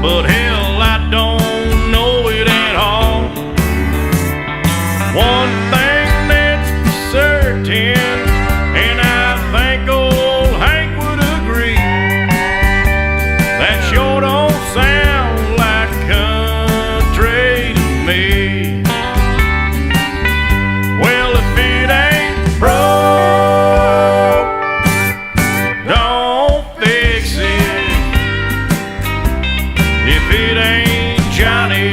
but hell, I don't know it at all. One thing that's certain, and I think old Hank would agree, that sure don't sound like country to me. Well, if it ain't broke, don't fix it. If it ain't Johnny